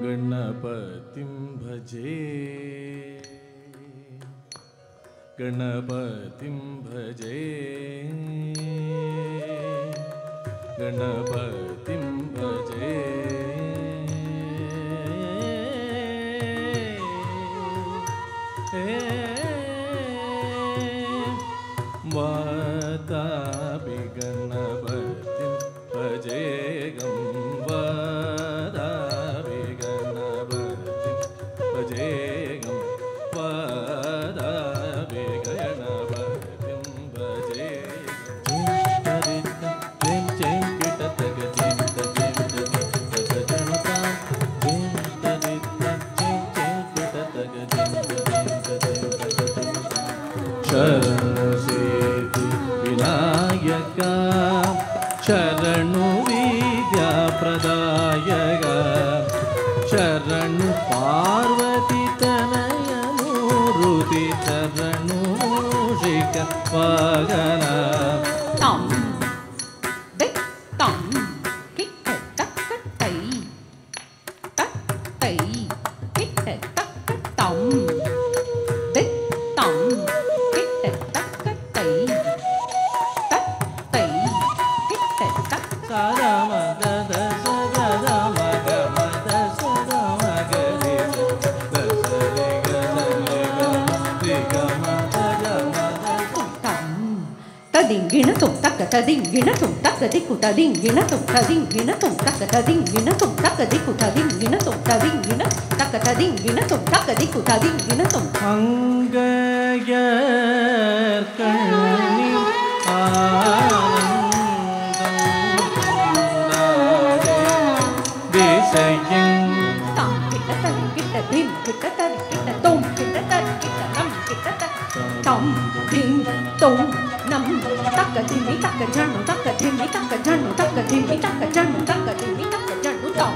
गणपतिं भजे गणपतिं भजे गणपतिं भजे वातापि गणपतिं भजे वातापि गणपतिं भजे वातापि गणपतिं भजे शरणसिद्धि विनायक शरणु विद्या प्रदायक शरणु पार्वती तनय मूर्ति शरणु मूषिक वाहन Tadingina tum taka tadingina tum taka diku tadingina tum tadingina tum taka tadingina tum taka diku tadingina tum tadingina taka tadingina tum taka diku tadingina tum angayar kani desayin tam kita tadi kita dim kita tadi kita tum kita tadi kita nam kita tadi tom ding tum nam taka dimi taka janu taka dimi taka janu taka dimi taka janu taka dimi taka janu tom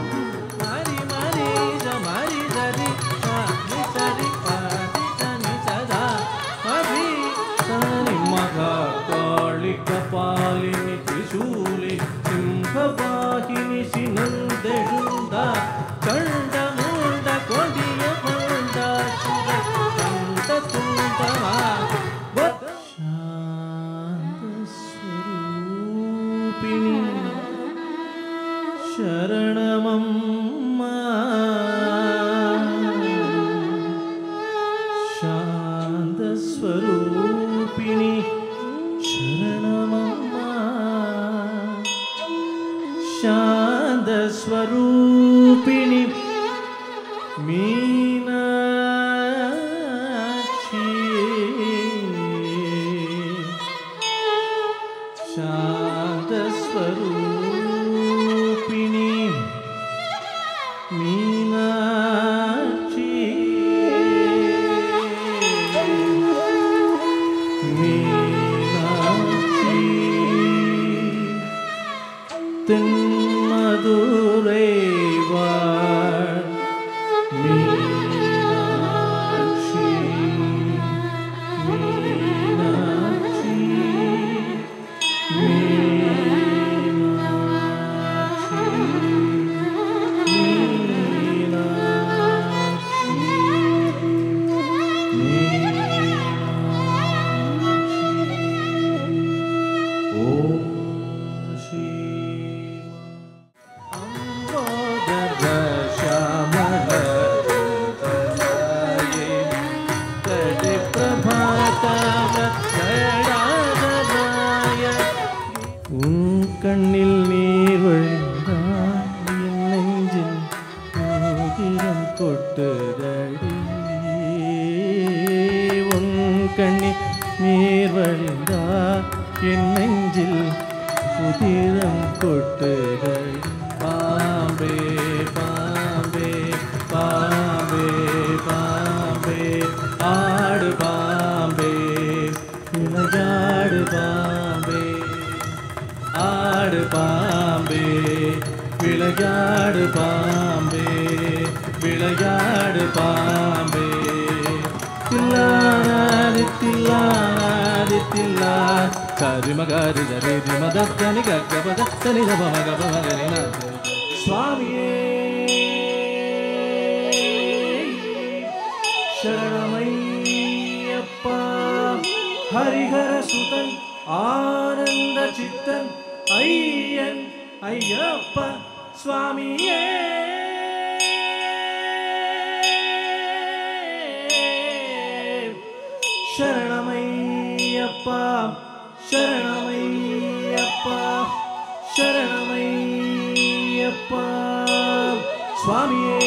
mari mari za mari zari sa ni sari pa ni sada mari sani maga kali kapalini trishuli simhavahini sinandedunda kanda munda kodiya panda shura kanta tundama शरणमम्मा शान्तस्वरूपिणि शरणमम्मा शान्तस्वरूपिणि Meenakshi शान्तस्वरूपिणि Meenakshi Meenakshi तेन्मदुरै वाळ मीनाक्षी मीनाक्षी கண்ணில் நீர் வழிந்தால் என் நெஞ்சில் மோதிரம் கொட்டுதடி உன் கண்ணில் நீர் வழிந்தால் என் நெஞ்சில் புதிரம் கொட்டுதடி பாம்பே பாம்பே பாம்பே பாம்பே ஆடு பாம்பே விளையாடு பாம்பே ஆடு பாம்பே விளையாடு பாம்பே விளையாடு பாம்பே தில்லானாதி தில்லானாதி ತಾಳಕ್ಕಿಲ್ಲ ಕರಿಮಗಾರಿ ಗರಿ ಮದತ್ತನಿ ಗಗಬದತ್ತನಿ ಗಮಗಮಗರಿ ಸ್ವಾಮಿಯೇ ಶರಣಮಯ್ಯಪ್ಪ ಹರಿಹರ ಸುತನ್ ಆನಂದ ಚಿತ್ತನ್ ಅಯ್ಯನ್ ಅಯ್ಯಪ್ಪ ಸ್ವಾಮಿಯೇ ಶರಣಮಯ್ಯಪ್ಪ ಶರಣಮಯ್ಯಪ್ಪ ಶರಣಮಯ್ಯಪ್ಪ ಸ್ವಾಮಿಯೇ